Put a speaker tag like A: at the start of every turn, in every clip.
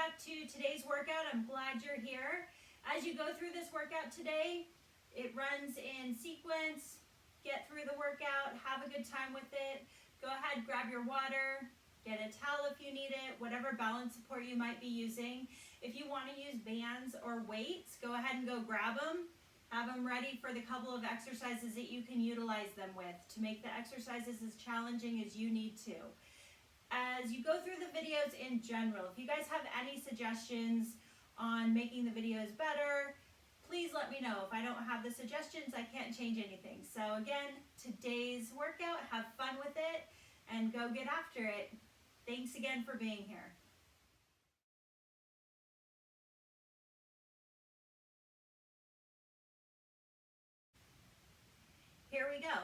A: back to today's workout. I'm glad you're here. As you go through this workout today, it runs in sequence. Get through the workout, have a good time with it. Go ahead, grab your water, get a towel if you need it, whatever balance support you might be using. If you want to use bands or weights, go ahead and go grab them. Have them ready for the couple of exercises that you can utilize them with to make the exercises as challenging as you need to. As you go through the videos in general, if you guys have any suggestions on making the videos better, please let me know. If I don't have the suggestions, I can't change anything. So again, today's workout, have fun with it and go get after it. Thanks again for being here. Here we go.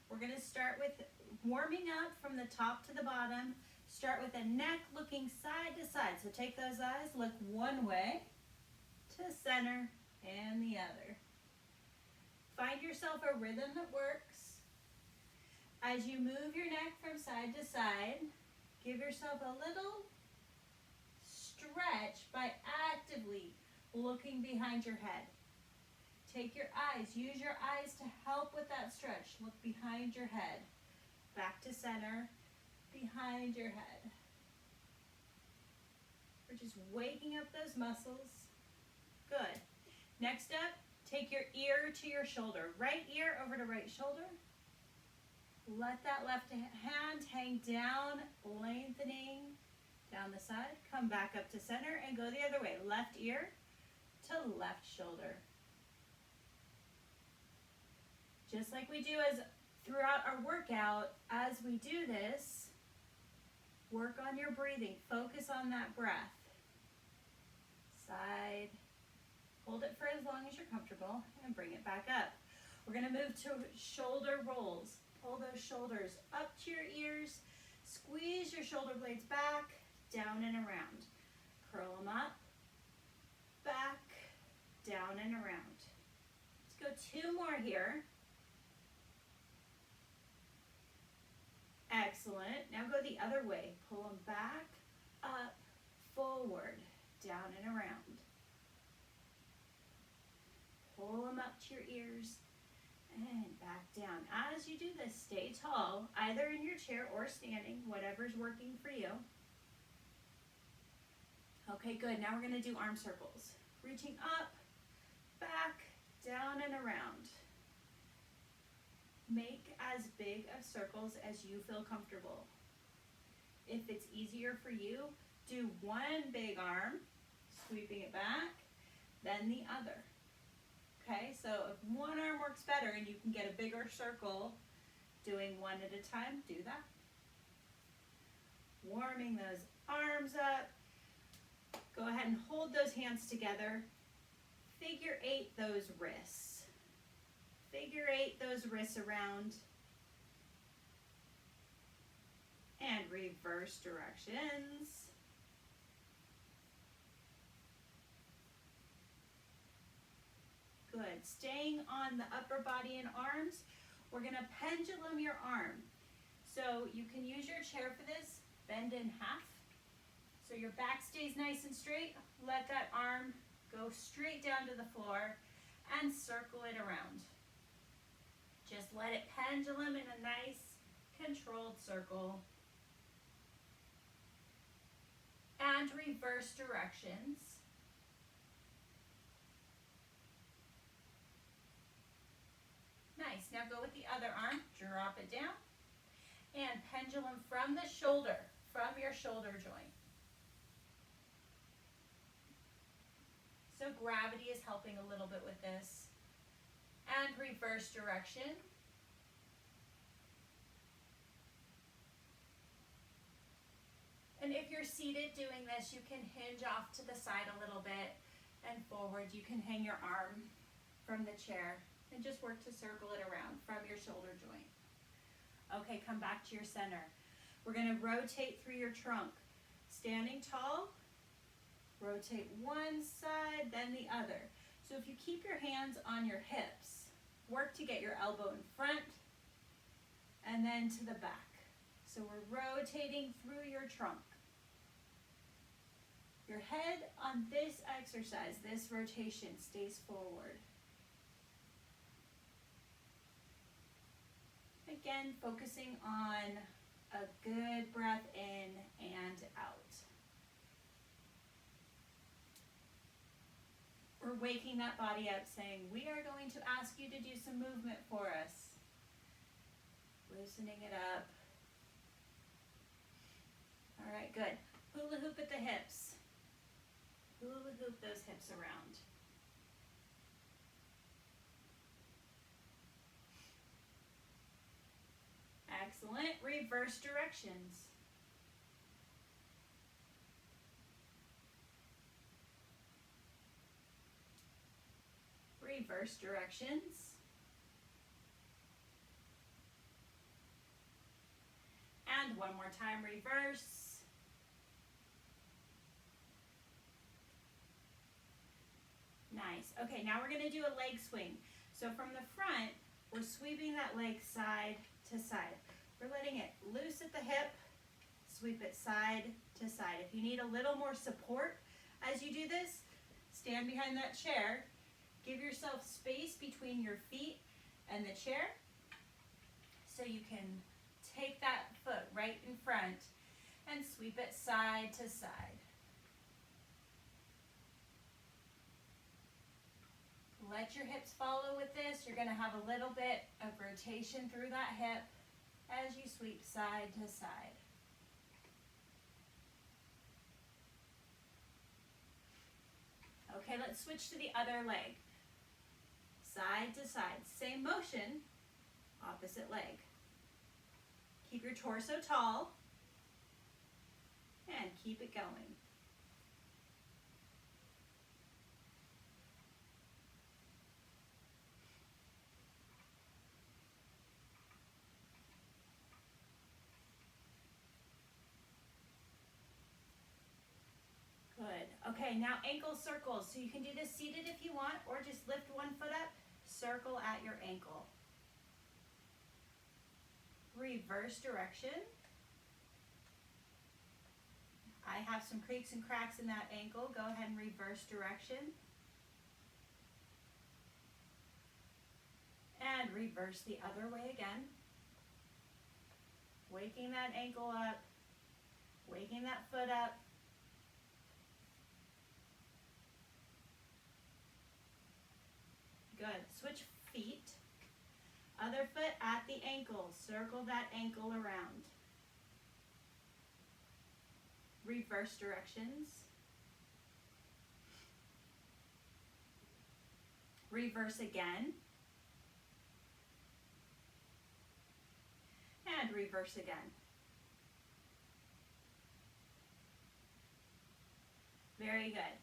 A: We're going to start with warming up from the top to the bottom. Start with the neck looking side to side. So take those eyes, look one way to center and the other. Find yourself a rhythm that works. As you move your neck from side to side, give yourself a little stretch by actively looking behind your head. Take your eyes, use your eyes to help with that stretch. Look behind your head, back to center, behind your head. We're just waking up those muscles. Good. Next up, take your ear to your shoulder. Right ear over to right shoulder. Let that left hand hang down, lengthening down the side. Come back up to center and go the other way. Left ear to left shoulder. Just like we do as throughout our workout, as we do this, work on your breathing. Focus on that breath. Side. Hold it for as long as you're comfortable and bring it back up. We're going to move to shoulder rolls. Pull those shoulders up to your ears. Squeeze your shoulder blades back, down and around. Curl them up, back, down and around. Let's go 2 more here. Excellent. Now go the other way. Pull them back, up, forward, down and around. Pull them up to your ears and back down. As you do this, stay tall, either in your chair or standing, whatever's working for you. Okay, good. Now we're going to do arm circles. Reaching up, back, down and around. Make as big of circles as you feel comfortable. If it's easier for you, do one big arm, sweeping it back, then the other. Okay, so if one arm works better and you can get a bigger circle, doing one at a time, do that. Warming those arms up. Go ahead and hold those hands together. Figure 8 those wrists. Figure 8 those wrists around. And reverse directions. Good. Staying on the upper body and arms, we're going to pendulum your arm. So you can use your chair for this. Bend in half. So your back stays nice and straight. Let that arm go straight down to the floor and circle it around. Just let it pendulum in a nice controlled circle. And reverse directions. Nice. Now go with the other arm. Drop it down. And pendulum from the shoulder, from your shoulder joint. So gravity is helping a little bit with this. And reverse direction. And if you're seated doing this, you can hinge off to the side a little bit and forward. You can hang your arm from the chair and just work to circle it around from your shoulder joint. Okay, come back to your center. We're going to rotate through your trunk. Standing tall, rotate one side, then the other. So if you keep your hands on your hips, work to get your elbow in front and then to the back. So we're rotating through your trunk. Your head on this exercise, this rotation stays forward. Again, focusing on a good breath in and out. We're waking that body up, saying, we are going to ask you to do some movement for us. Loosening it up. All right, good. Hula hoop at the hips. Hula hoop those hips around. Excellent. Reverse directions. Reverse directions. And one more time, reverse. Nice. Okay, now we're going to do a leg swing. So from the front, we're sweeping that leg side to side. We're letting it loose at the hip, sweep it side to side. If you need a little more support as you do this, stand behind that chair. Give yourself space between your feet and the chair so you can take that foot right in front and sweep it side to side. Let your hips follow with this. You're going to have a little bit of rotation through that hip as you sweep side to side. Okay, let's switch to the other leg. Side to side. Same motion, opposite leg. Keep your torso tall and keep it going. Good. Okay, now ankle circles. So you can do this seated if you want, or just lift one foot up, circle at your ankle. Reverse direction. I have some creaks and cracks in that ankle. Go ahead and reverse direction. And reverse the other way again. Waking that ankle up, waking that foot up. Good. Switch feet. Other foot at the ankle. Circle that ankle around. Reverse directions. Reverse again. And reverse again. Very good.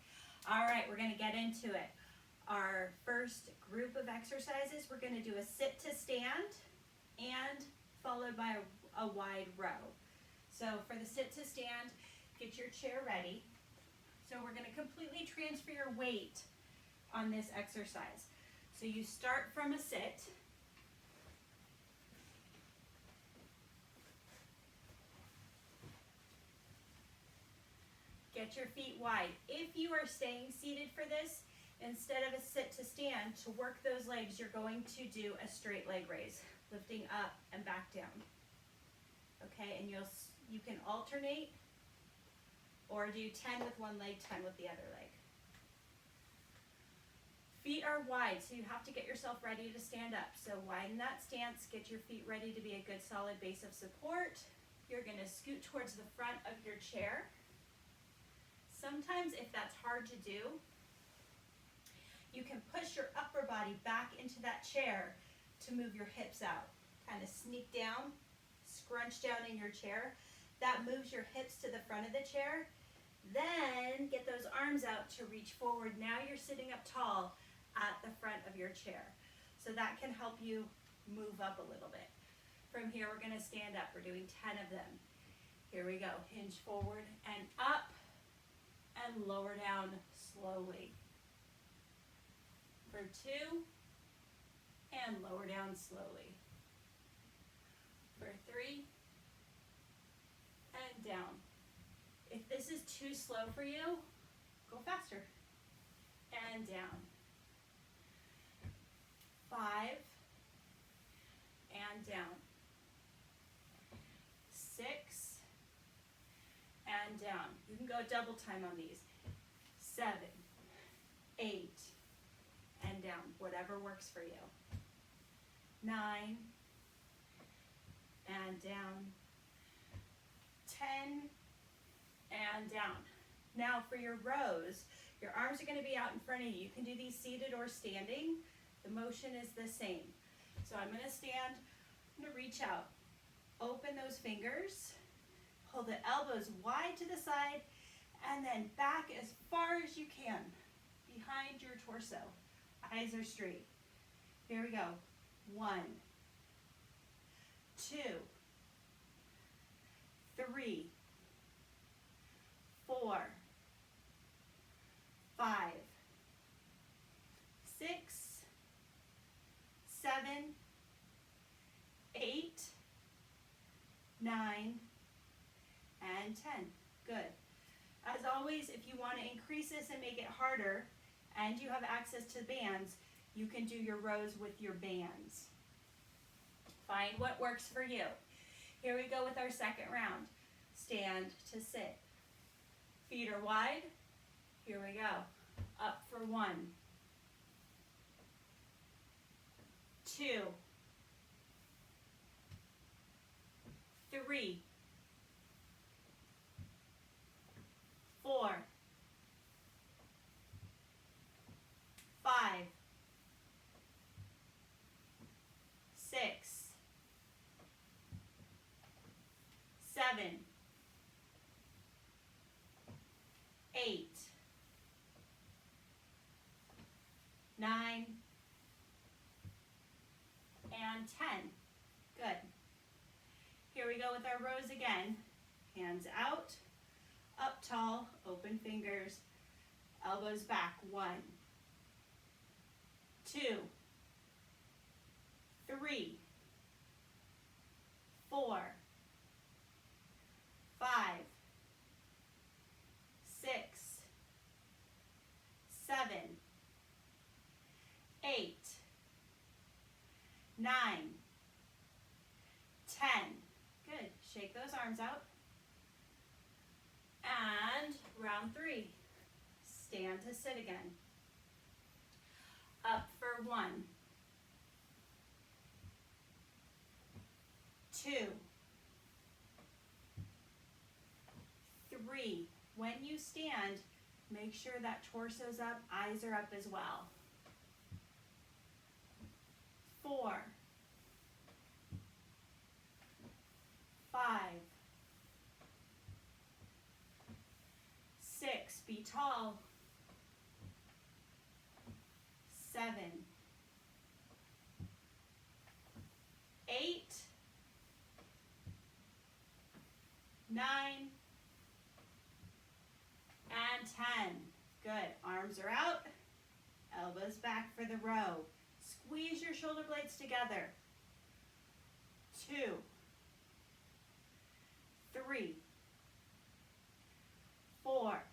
A: All right, we're going to get into it. Our first group of exercises, we're going to do a sit to stand and followed by a wide row. So for the sit to stand, get your chair ready. So we're going to completely transfer your weight on this exercise. So you start from a sit. Get your feet wide. If you are staying seated for this, instead of a sit to stand, to work those legs, you're going to do a straight leg raise, lifting up and back down. Okay, and you can alternate or do 10 with one leg, 10 with the other leg. Feet are wide, so you have to get yourself ready to stand up. So widen that stance, get your feet ready to be a good solid base of support. You're going to scoot towards the front of your chair. Sometimes if that's hard to do, you can push your upper body back into that chair to move your hips out. Kind of sneak down, scrunch down in your chair. That moves your hips to the front of the chair. Then get those arms out to reach forward. Now you're sitting up tall at the front of your chair. So that can help you move up a little bit. From here, we're going to stand up. We're doing 10 of them. Here we go. Hinge forward and up and lower down slowly. For 2, and lower down slowly. For 3, and down. If this is too slow for you, Go faster. And down. 5, and down. 6, and down. You can go double time on these. 7, 8, and down. Whatever works for you. 9, and down. 10, and down. Now for your rows, your arms are going to be out in front of you. You can do these seated or standing. The motion is the same. So I'm going to stand, I'm going to reach out. Open those fingers. Pull the elbows wide to the side and then back as far as you can behind your torso. Eyes are straight. Here we go. 1, 2, 3, 4, 5, 6, 7, 8, 9, and 10. Good. As always, if you want to increase this and make it harder, and you have access to bands, you can do your rows with your bands. Find what works for you. Here we go with our second round. Stand to sit. Feet are wide. Here we go. Up for 1, 2, 3, 4, 5, 6, 7, 8, 9, and 10. Good. Here we go with our rows again. Hands out, up tall, open fingers, elbows back. 1, 2, 3, 4, 5, 6, 7, 8, 9, 10. Good. Shake those arms out. And round 3. Stand to sit again. Up for 1, 2, 3. When you stand, make sure that torso's up, eyes are up as well. 4, 5, 6, be tall. 7, 8, 9, and 10. Good. Arms are out, elbows back for the row. Squeeze your shoulder blades together. 2, 3, 4,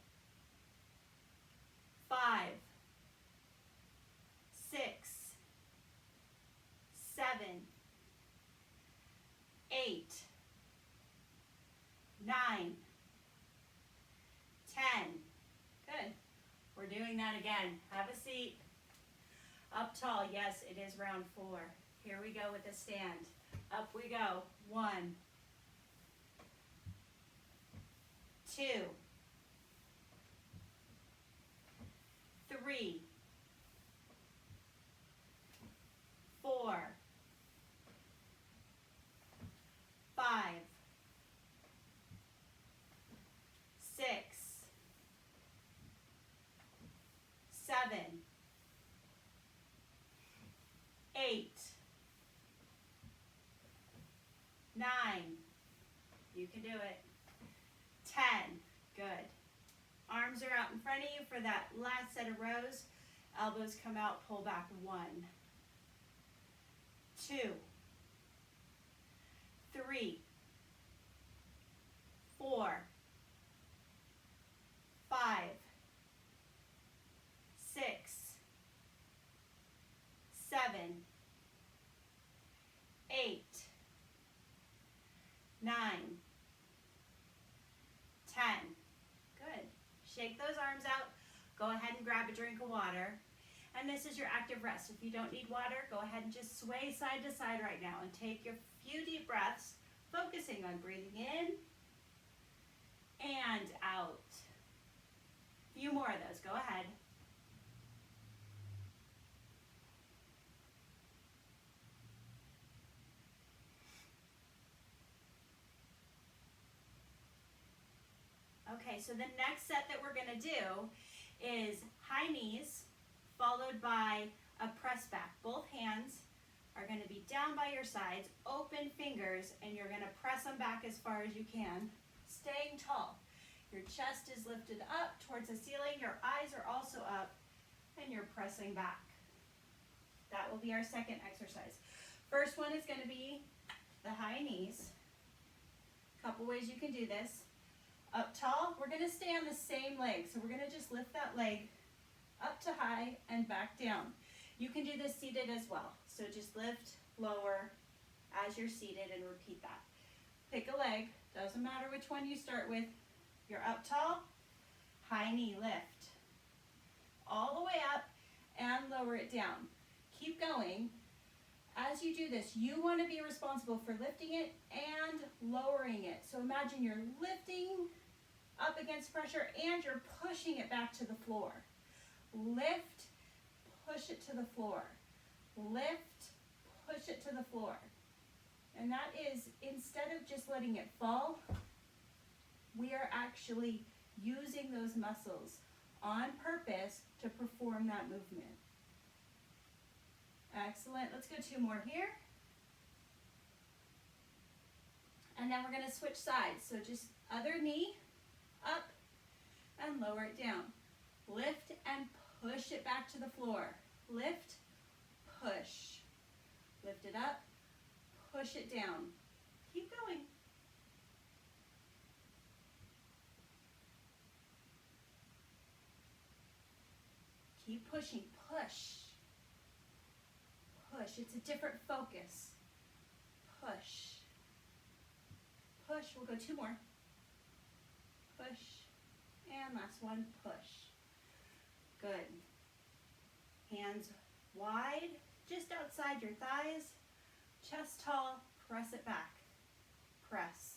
A: 5, 6, 7, 8, 9, 10. Good. We're doing that again. Have a seat. Up tall. Yes, it is round 4. Here we go with the stand. Up we go. 1, 2, 3, 4, 5, 6, 7, 8, 9. You can do it. 10. Good. Arms are out in front of you for that last set of rows. Elbows come out, pull back. 1, 2, 3, 4, 5, shake those arms out. Go ahead and grab a drink of water. And this is your active rest. If you don't need water, go ahead and just sway side to side right now and take your few deep breaths, focusing on breathing in and out. A few more of those. Go ahead. Okay, so the next set that we're going to do is high knees followed by a press back. Both hands are going to be down by your sides, open fingers, and you're going to press them back as far as you can, staying tall. Your chest is lifted up towards the ceiling, your eyes are also up, and you're pressing back. That will be our second exercise. First one is going to be the high knees. A couple ways you can do this. Up tall, we're going to stay on the same leg, so we're going to just lift that leg up to high and back down. You can do this seated as well. So just lift, lower as you're seated and repeat that. Pick a leg, doesn't matter which one you start with. You're up tall, high knee lift. All the way up and lower it down. Keep going. As you do this, you want to be responsible for lifting it and lowering it. So imagine you're lifting up against pressure and you're pushing it back to the floor. Lift, push it to the floor. Lift, push it to the floor. And that is, instead of just letting it fall, we are actually using those muscles on purpose to perform that movement. Excellent. Let's go two more here. And then we're going to switch sides. So just other knee up and lower it down. Lift and push it back to the floor. Lift, push. Lift it up, push it down. Keep going. Keep pushing, push. Push, it's a different focus. Push. Push, we'll go two more. Push, and last one, push. Good. Hands wide, just outside your thighs. Chest tall, press it back. Press.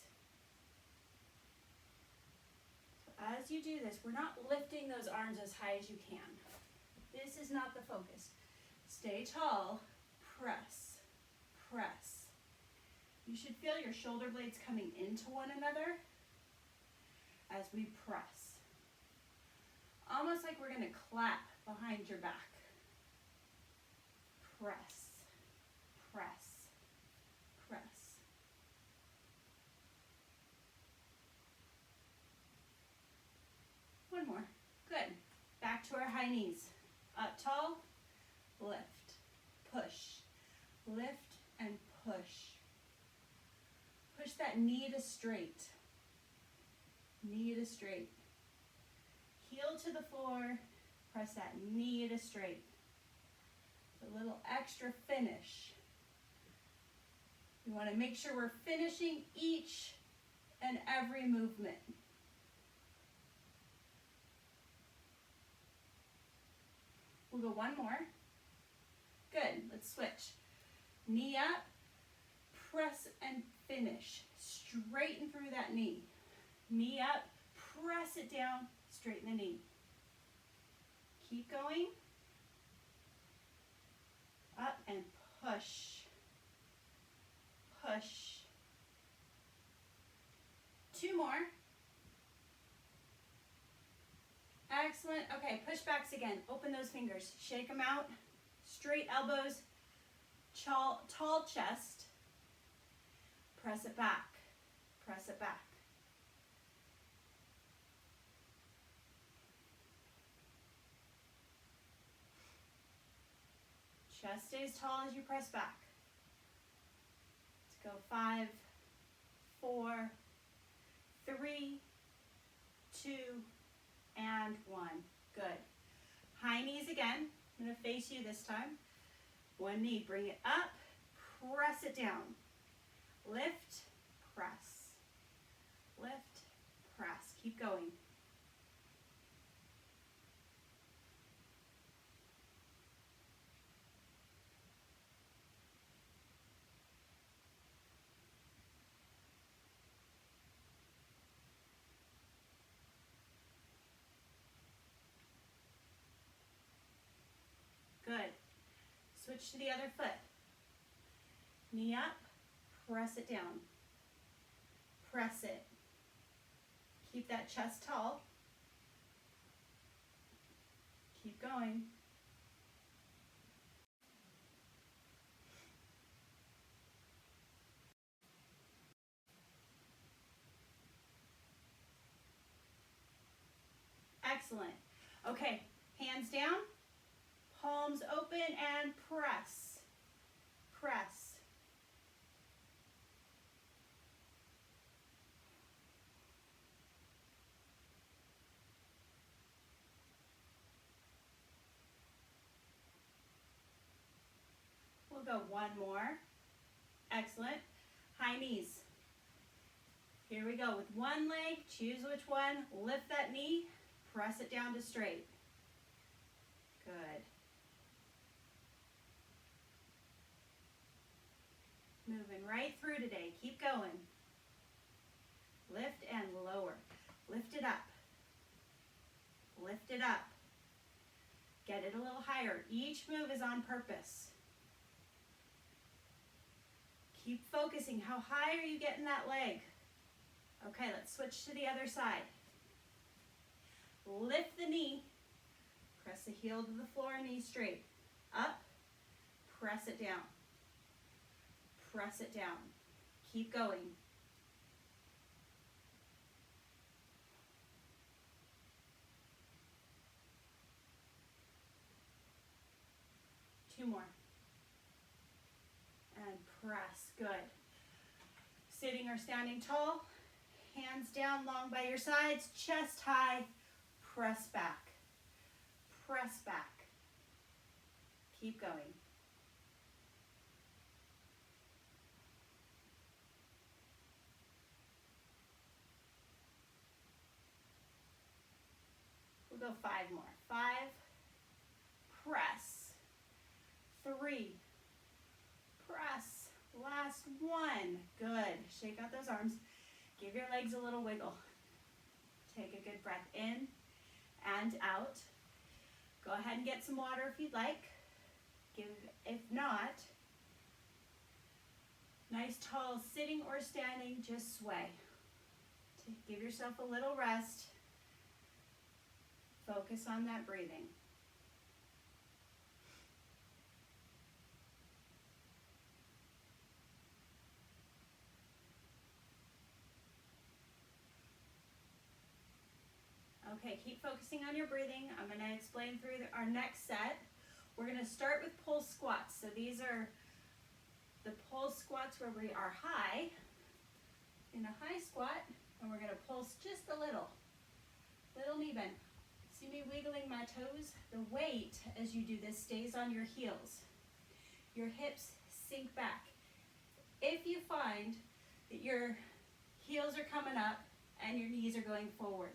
A: So as you do this, we're not lifting those arms as high as you can. This is not the focus. Stay tall, press, press. You should feel your shoulder blades coming into one another as we press. Almost like we're going to clap behind your back. Press, press, press. One more. Good. Back to our high knees. Up tall, lift, push, lift and push. Push that knee to straight. Knee to straight. Heel to the floor, press that knee to straight. A little extra finish. We want to make sure we're finishing each and every movement. We'll go one more. Good, let's switch. Knee up, press and finish. Straighten through that knee. Knee up, press it down, straighten the knee. Keep going. Up and push. Push. Two more. Excellent. Okay, push backs again. Open those fingers. Shake them out. Straight elbows. Tall chest. Press it back. Press it back. Chest stays tall as you press back. Let's go 5, 4, 3, 2, and 1. Good. High knees again. I'm going to face you this time. One knee, bring it up, press it down. Lift, press. Lift, press. Keep going. switch to the other foot. Knee up, press it down. Press it. Keep that chest tall. Keep going. Excellent. Okay, hands down, palms open, and press. Press. We'll go one more. Excellent. High knees. Here we go with one leg. Choose which one. Lift that knee. Press it down to straight. Good. Moving right through today. Keep going. Lift and lower. Lift it up. Lift it up. Get it a little higher. Each move is on purpose. Keep focusing. How high are you getting that leg? Okay, let's switch to the other side. Lift the knee. Press the heel to the floor, knee straight. Up. Press it down. Press it down. Keep going. Two more. And press. Good. Sitting or standing tall. Hands down, long by your sides. Chest high. Press back. Press back. Keep going. We'll go 5 more. 5. Press. 3. Press. Last one. Good. Shake out those arms. Give your legs a little wiggle. Take a good breath in and out. Go ahead and get some water if you'd like. If not, nice tall sitting or standing, just sway. Give yourself a little rest. Focus on that breathing. Okay, keep focusing on your breathing. I'm going to explain through our next set. We're going to start with pulse squats. So these are the pulse squats where we are high, in a high squat, and we're going to pulse just a little knee bend. See me wiggling my toes? The weight as you do this stays on your heels. Your hips sink back. If you find that your heels are coming up and your knees are going forward,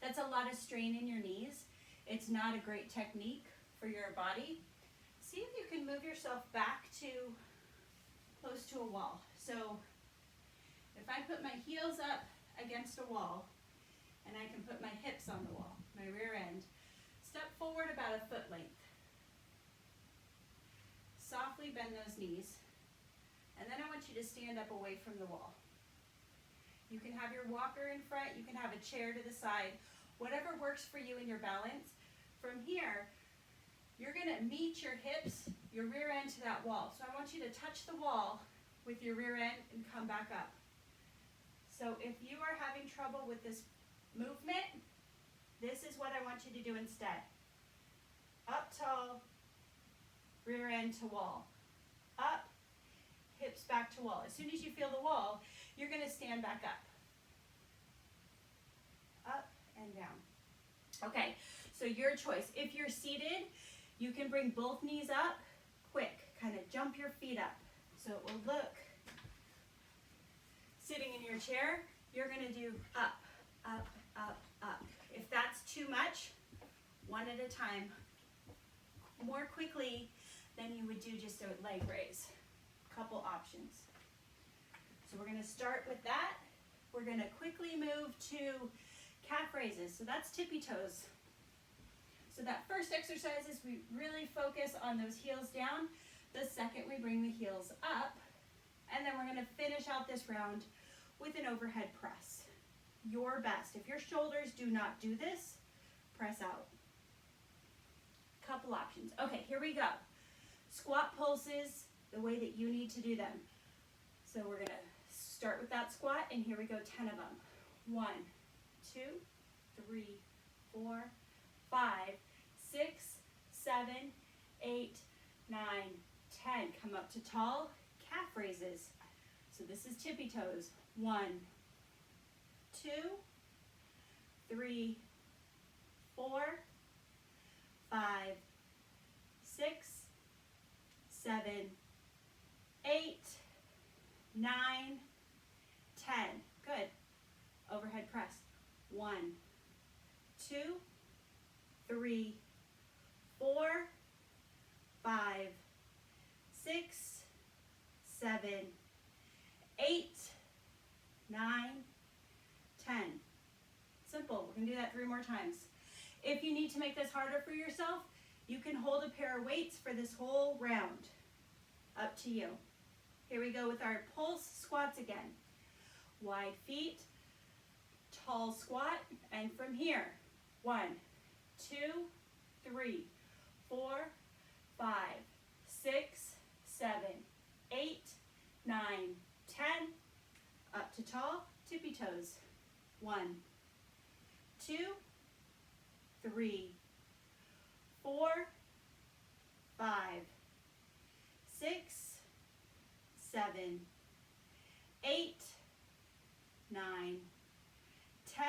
A: that's a lot of strain in your knees. It's not a great technique for your body. See if you can move yourself back to close to a wall. So if I put my heels up against a wall and I can put my hips on the wall, my rear end, step forward about a foot length. Softly bend those knees, and then I want you to stand up away from the wall. You can have your walker in front, you can have a chair to the side, whatever works for you in your balance. From here, you're going to meet your hips, your rear end to that wall. So I want you to touch the wall with your rear end and come back up. So if you are having trouble with this movement, this is what I want you to do instead. Up tall, rear end to wall. Up, hips back to wall. As soon as you feel the wall, you're going to stand back up. Up and down. Okay, so your choice. If you're seated, you can bring both knees up, quick, kind of jump your feet up. So it will look, sitting in your chair, you're going to do up, up, up, up. If that's too much, one at a time, more quickly than you would do just a leg raise. Couple options. So we're going to start with that. We're going to quickly move to calf raises. So that's tippy toes. So that first exercise is we really focus on those heels down. the second we bring the heels up, and then we're gonna finish out this round with an overhead press. Your best. If your shoulders do not do this, press out. Couple options. Okay, here we go. Squat pulses the way that you need to do them. So we're gonna start with that squat, and here we go, 10 of them. 1, 2, 3, 4, 5, 6, 7, 8, 9, 10. Come up to tall, calf raises. So this is tippy toes. 1, 2, 3, 4, 5, 6, 7, 8, 9, 10. Good. Overhead press. 1, 2, 3, 4, 5, 6, 7, 8, 9, 10. Simple. We're going to do that 3 more times. If you need to make this harder for yourself, you can hold a pair of weights for this whole round. Up to you. Here we go with our pulse squats again. Wide feet, tall squat, and from here, 1, 2, 3, 4, 5, 6, 7, 8, 9, 10. Up to tall, tippy toes. 1, 2, 3, 4, 5, 6, 7, 8, 9, 10.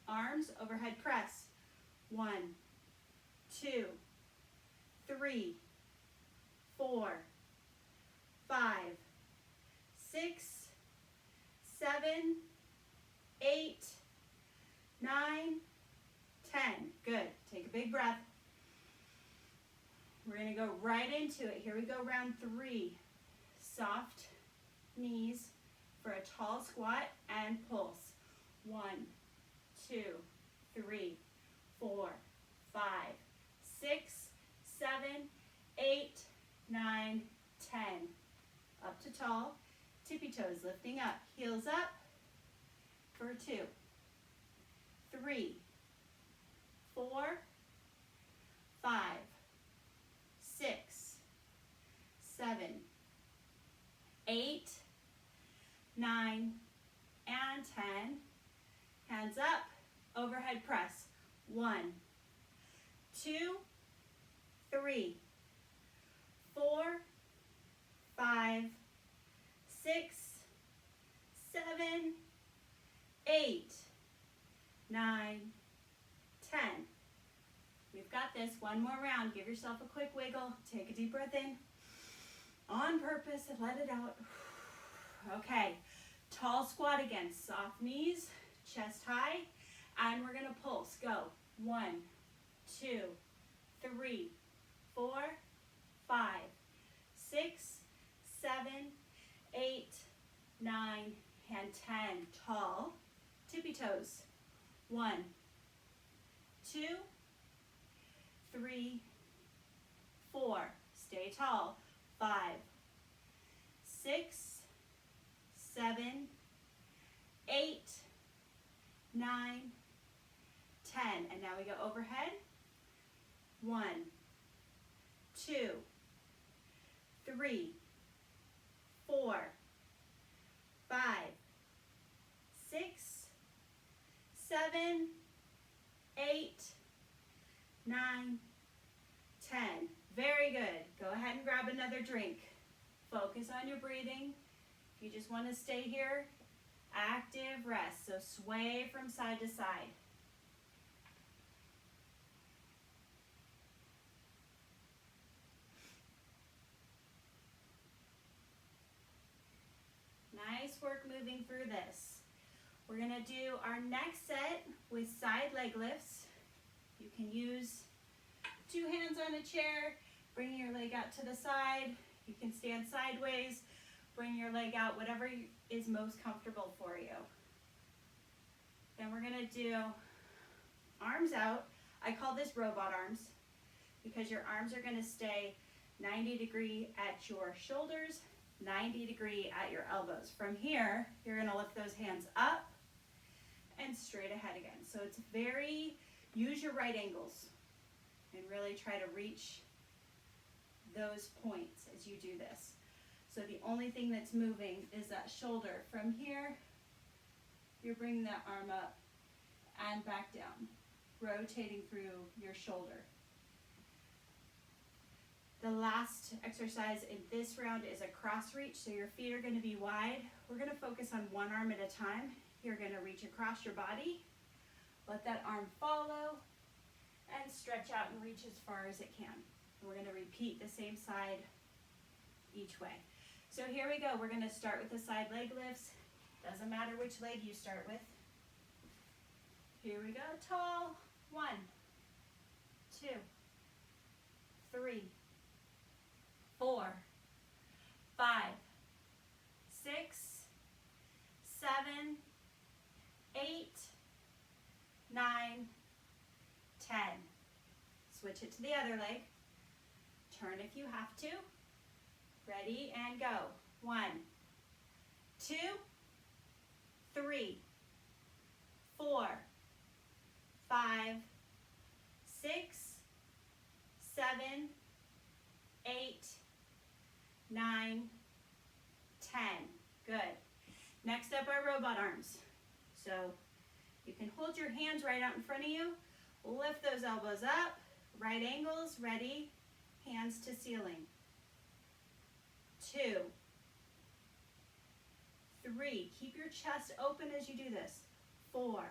A: Arms overhead press. 1, 2, 3, 4, 5, 6, 7, 8, 9, 10. Good. Take a big breath. We're going to go right into it. Here we go, round 3. Soft knees for a tall squat and pulse. 1, 2, 3, 4, 5, 6, 7, 8, 9, 10. Up to tall, tippy toes lifting up, heels up for 2, 3, 4, 5, 6, 7, 8, 9, and 10. Hands up, overhead press. 1, 2, 3, 4, 5, 6, 7, 8, 9, 10. We've got this. One more round. Give yourself a quick wiggle. Take a deep breath in on purpose and let it out. Okay, tall squat again. Soft knees, chest high, and we're going to pulse. Go. 1, 2, 3, 4, 5, 6, 7, 8, 9, and 10. Tall, tippy toes. 1, 2, 3, 4. Stay tall. 5, 6, 7, 8, 9, 10. And now we go overhead. 1, 2, 3, 4, 5, 6, 7, 8, 9, 10. Very good. Go ahead and grab another drink. Focus on your breathing. If you just want to stay here, active rest. So sway from side to side. Nice work moving through this. We're going to do our next set with side leg lifts. You can use 2 hands on a chair, bring your leg out to the side. You can stand sideways, bring your leg out, whatever is most comfortable for you. Then we're going to do arms out. I call this robot arms because your arms are going to stay 90-degree at your shoulders, 90-degree at your elbows. From here, you're gonna lift those hands up and straight ahead again. So it's use your right angles and really try to reach those points as you do this. So the only thing that's moving is that shoulder. From here, you're bringing that arm up and back down, rotating through your shoulder. The last exercise in this round is a cross reach, so your feet are going to be wide. We're going to focus on one arm at a time. You're going to reach across your body, let that arm follow, and stretch out and reach as far as it can. And we're going to repeat the same side each way. So here we go. We're going to start with the side leg lifts. Doesn't matter which leg you start with. Here we go. Tall. 1, 2, 3, 4, 5, 6, 7, 8, 9, 10. Switch it to the other leg. Turn if you have to. Ready and go. 1, 2, 3, 4, 5, 6, 7, 8, 9, 10. Good. Next up are robot arms. So you can hold your hands right out in front of you. Lift those elbows up. Right angles. Ready. Hands to ceiling. 2, 3. Keep your chest open as you do this. 4.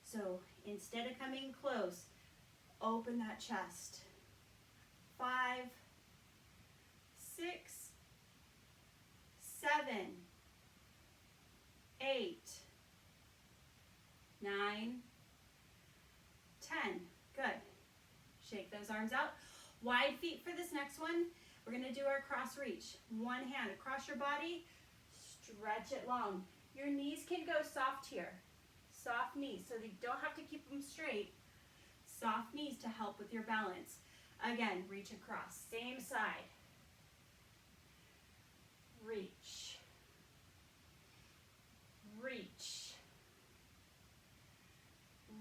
A: So instead of coming close, open that chest. 5, 6, 7, 8, 9, 10. Good. Shake those arms out. Wide feet for this next one. We're going to do our cross reach. One hand across your body. Stretch it long. Your knees can go soft here. Soft knees, so you don't have to keep them straight. Soft knees to help with your balance. Again, reach across. Same side. Reach. Reach.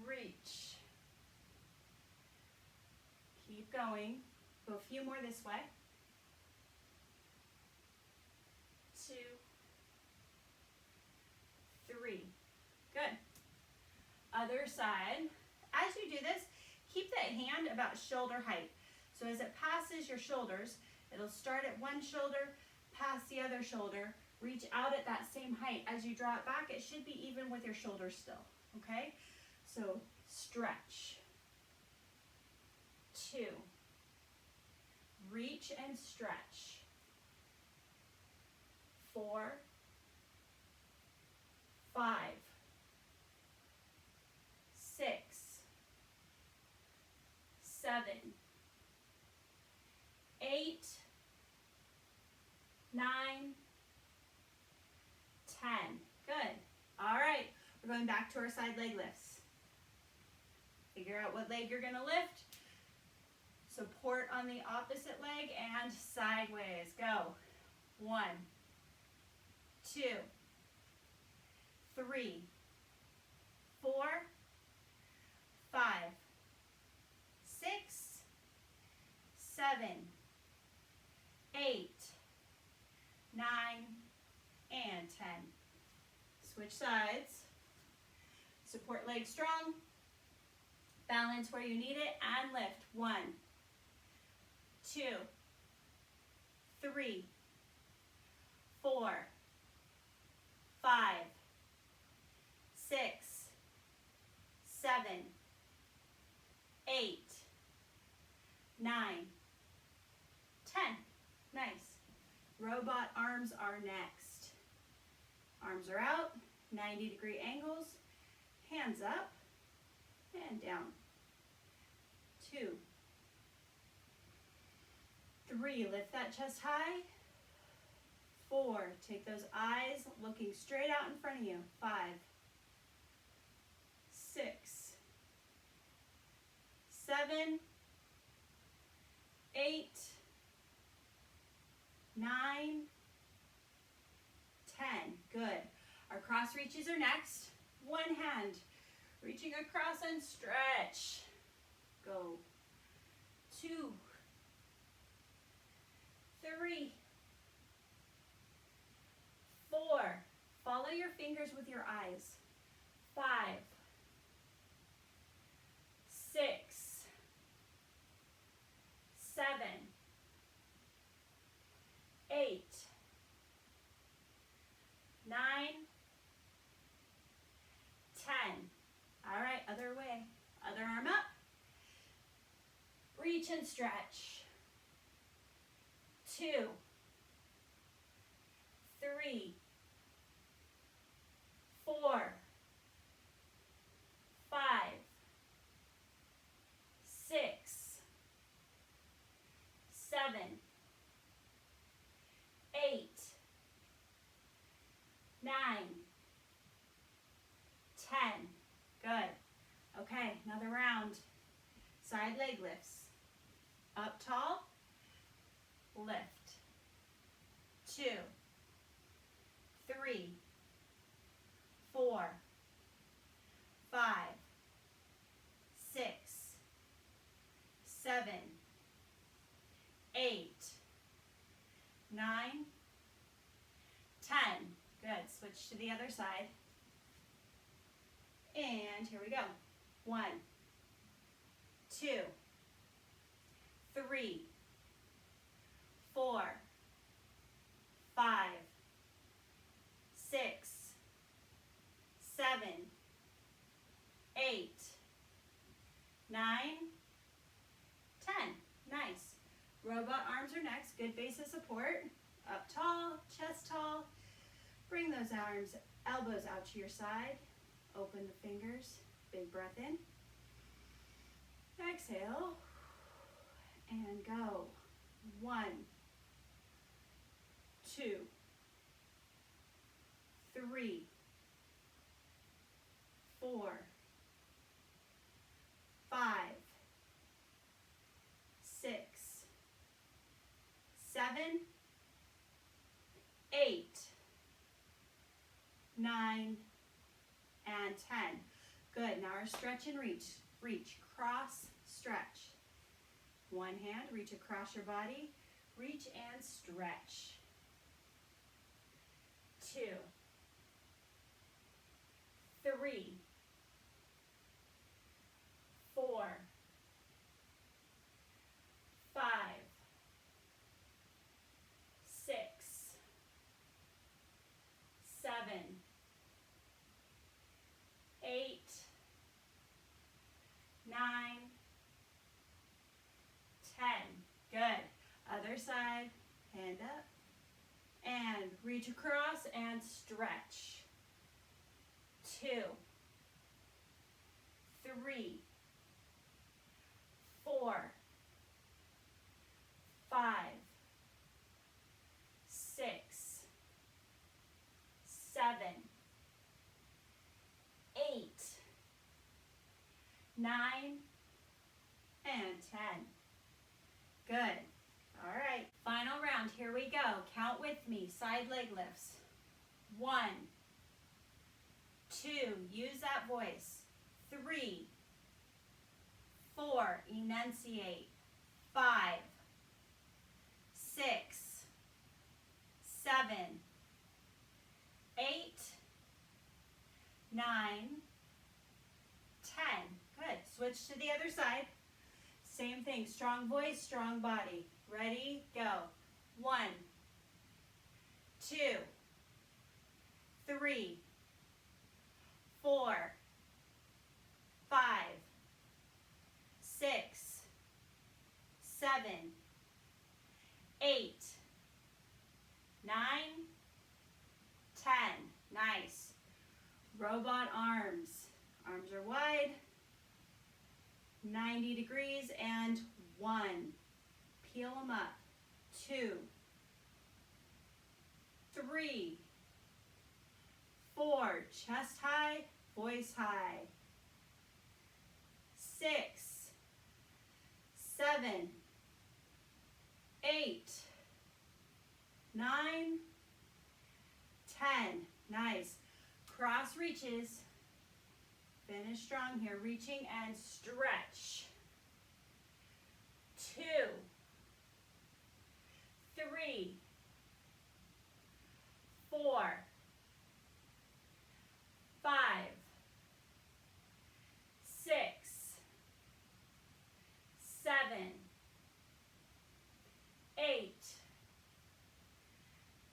A: Reach. Keep going. Go a few more this way. 2, 3. Good. Other side. As you do this, keep that hand about shoulder height. So as it passes your shoulders, it'll start at one shoulder, pass the other shoulder, reach out at that same height. As you draw it back, it should be even with your shoulders still, okay? So stretch. 2. Reach and stretch. 4, 5, 6, 7, 8, 9, 10. Good. All right. We're going back to our side leg lifts. Figure out what leg you're going to lift. Support on the opposite leg and sideways. Go. 1, 2, 3, 4, 5, 6, 7, 8, 9, and 10. Switch sides. Support leg strong. Balance where you need it and lift. 1, 2, 3, 4, 5, 6, 7, 8, 9, 10. Nice. Robot arms are next. Arms are out, 90-degree angles, hands up and down. 2, 3, lift that chest high. 4, take those eyes looking straight out in front of you. 5, 6, 7, 8, 9, 10. Good. Our cross reaches are next. One hand reaching across and stretch. Go. 2, 3, 4. Follow your fingers with your eyes. 5, 6, 7, 8, 9, 10. All right, other way. Other arm up. Reach and stretch. 2, 3, 4, 5, 6, 7, 8, 9, 10. Good. Okay, another round. Side leg lifts. Up tall, lift. 2, 3, 4, 5, 6, 7, 8, 9, 10. Good. Switch to the other side. And here we go. 1, 2, 3, 4, 5, 6, 7, 8, 9, 10. Nice. Robot arms are next. Good base of support. Up tall, chest tall. Bring those arms, elbows out to your side. Open the fingers. Big breath in. Exhale. And go. 1, 2, 3, 4, 5, 6, 7, 8, 9, and 10. Good. Now our stretch and reach. Reach, cross, stretch. One hand, reach across your body. Reach and stretch. 2, 3, 4, 5, 6, 7, 8, 9, 10. Good. Other side, hand up. And reach across and stretch. 2, 3, 4, 5, 6, 7, 8, 9, and 10. Good. All right. Final round. Here we go. Count with me. Side leg lifts. 1, 2. Use that voice. 3, 4. Enunciate. 5, 6, 7, 8, 9, 10. Good. Switch to the other side. Same thing. Strong voice, strong body. Ready? Go. 1, 2, 3, 4, 5, 6, 7, 8, 9, 10. Nice. Robot arms. Arms are wide. 90 degrees and 1. Peel them up. 2, 3, 4. Chest high, voice high. 6, 7, 8, reaches. Finish strong here, reaching and stretch. 2, 3, 4, 5, 6, 7, 8,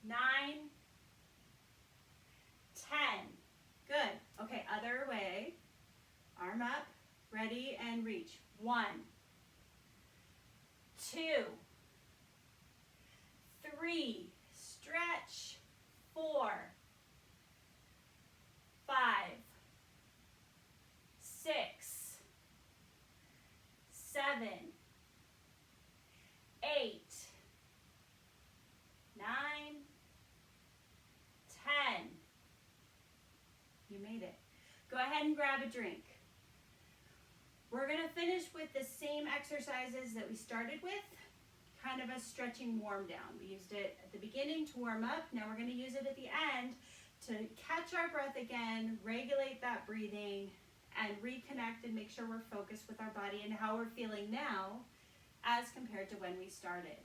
A: 9, 10. Good. Okay, other way. Arm up, ready, and reach. 1, 2, 3, stretch. 4, 5, 6, 7, 8, 9, 10. You made it. Go ahead and grab a drink. We're going to finish with the same exercises that we started with, kind of a stretching warm down. We used it at the beginning to warm up. Now we're going to use it at the end to catch our breath again, regulate that breathing, and reconnect and make sure we're focused with our body and how we're feeling now as compared to when we started.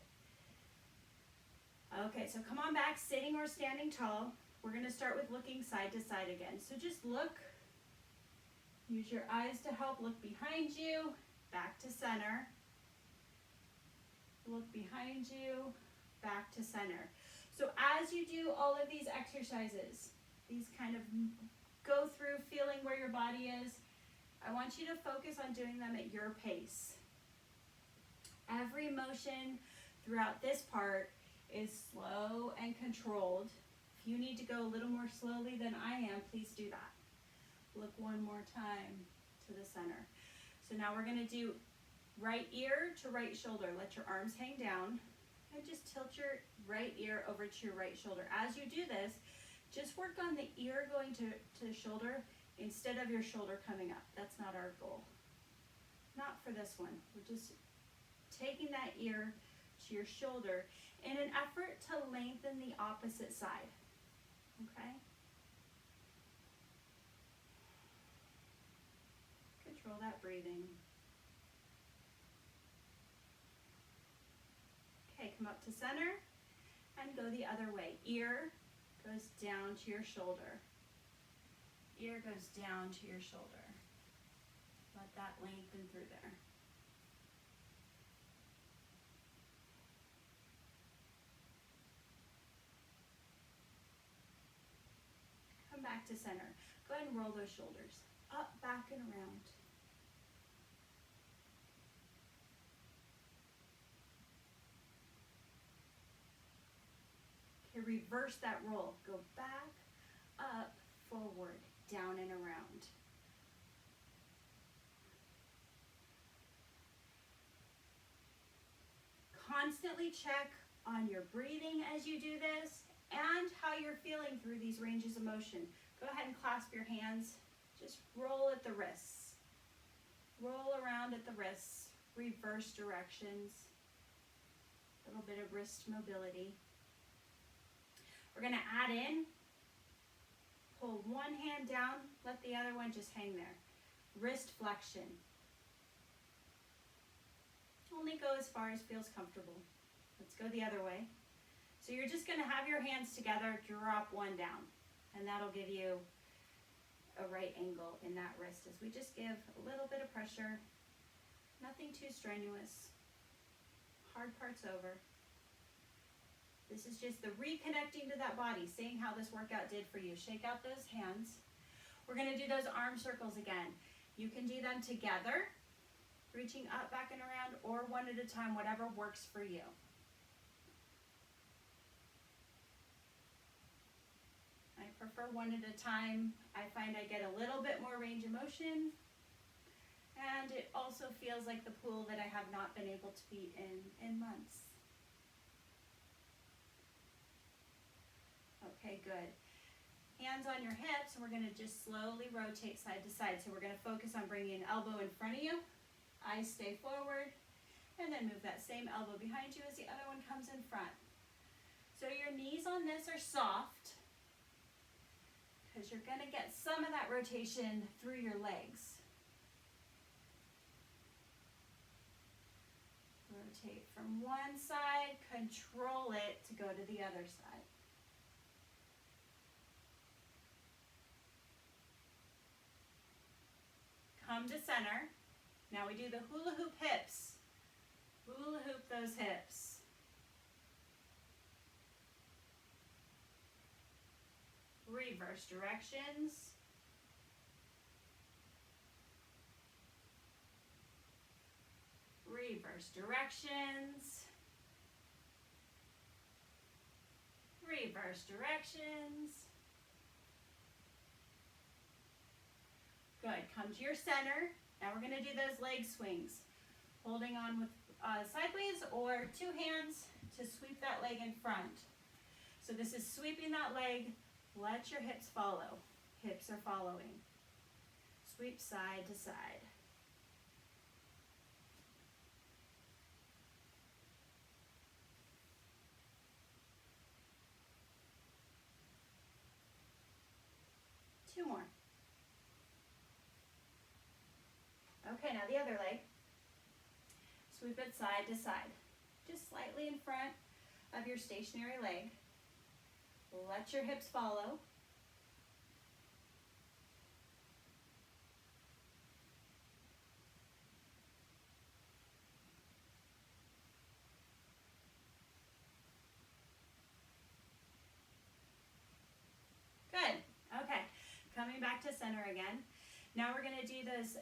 A: Okay, so come on back, sitting or standing tall. We're going to start with looking side to side again. So just look. Use your eyes to help. Look behind you, back to center. Look behind you, back to center. So as you do all of these exercises, these kind of go through feeling where your body is, I want you to focus on doing them at your pace. Every motion throughout this part is slow and controlled. If you need to go a little more slowly than I am, please do that. Look one more time to the center. So now we're going to do right ear to right shoulder. Let your arms hang down and just tilt your right ear over to your right shoulder. As you do this, just work on the ear going to the shoulder instead of your shoulder coming up. That's not our goal. Not for this one. We're just taking that ear to your shoulder in an effort to lengthen the opposite side. Okay? Control that breathing. Okay, come up to center and go the other way. Ear goes down to your shoulder. Ear goes down to your shoulder. Let that lengthen through there. Come back to center. Go ahead and roll those shoulders up, back, and around. Okay, reverse that roll. Go back, up, forward, down, and around. Constantly check on your breathing as you do this and how you're feeling through these ranges of motion. Go ahead and clasp your hands. Just roll at the wrists. Roll around at the wrists. Reverse directions. A little bit of wrist mobility. We're going to add in. Pull one hand down. Let the other one just hang there. Wrist flexion. Only go as far as feels comfortable. Let's go the other way. So you're just going to have your hands together, drop one down, and that'll give you a right angle in that wrist as we just give a little bit of pressure. Nothing too strenuous. Hard part's over. This is just the reconnecting to that body, seeing how this workout did for you. Shake out those hands. We're going to do those arm circles again. You can do them together, reaching up, back, and around, or one at a time, whatever works for you. I prefer one at a time. I find I get a little bit more range of motion, and it also feels like the pool that I have not been able to be in months. Okay, good. Hands on your hips, and we're going to just slowly rotate side to side. So we're going to focus on bringing an elbow in front of you. Eyes stay forward, and then move that same elbow behind you as the other one comes in front. So your knees on this are soft. because you're going to get some of that rotation through your legs. Rotate from one side, control it to go to the other side. Come to center. Now we do the hula hoop hips. Hula hoop those hips. Reverse directions. Reverse directions. Reverse directions. Good. Come to your center. Now we're going to do those leg swings. Holding on with sideways or two hands to sweep that leg in front. So this is sweeping that leg. Let your hips follow. Hips are following. Sweep side to side. Two more. Okay, now the other leg. Sweep it side to side. Just slightly in front of your stationary leg. Let your hips follow. Good. Okay, coming back to center again. Now we're going to do those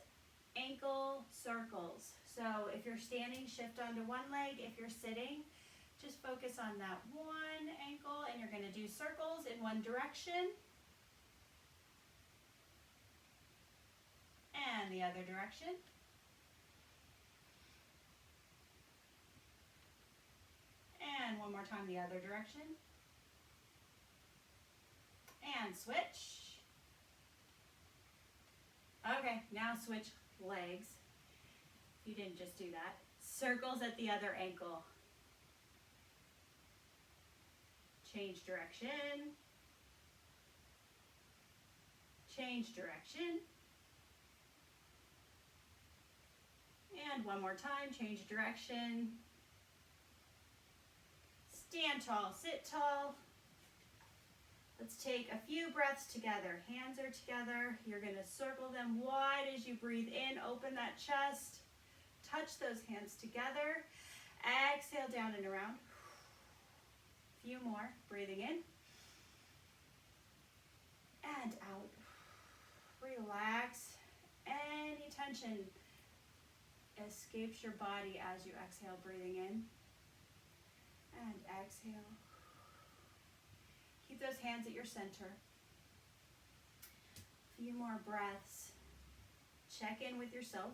A: ankle circles. So if you're standing, shift onto one leg. If you're sitting, just focus on that one ankle, and you're going to do circles in one direction and the other direction. And one more time the other direction. And switch. Okay, now switch legs. You didn't just do that. Circles at the other ankle. Change direction. Change direction. And one more time, change direction. Stand tall, sit tall. Let's take a few breaths together. Hands are together. You're going to circle them wide as you breathe in. Open that chest. Touch those hands together. Exhale down and around. A few more. Breathing in. And out. Relax. Any tension escapes your body as you exhale, breathing in. And exhale. Keep those hands at your center. A few more breaths. Check in with yourself.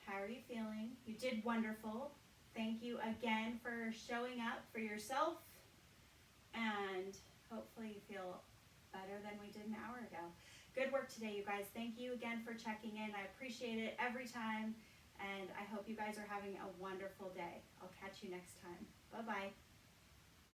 A: How are you feeling? You did wonderful. Thank you again for showing up for yourself. And hopefully you feel better than we did an hour ago. Good work today, you guys. Thank you again for checking in. I appreciate it every time. And I hope you guys are having a wonderful day. I'll catch you next time. Bye-bye.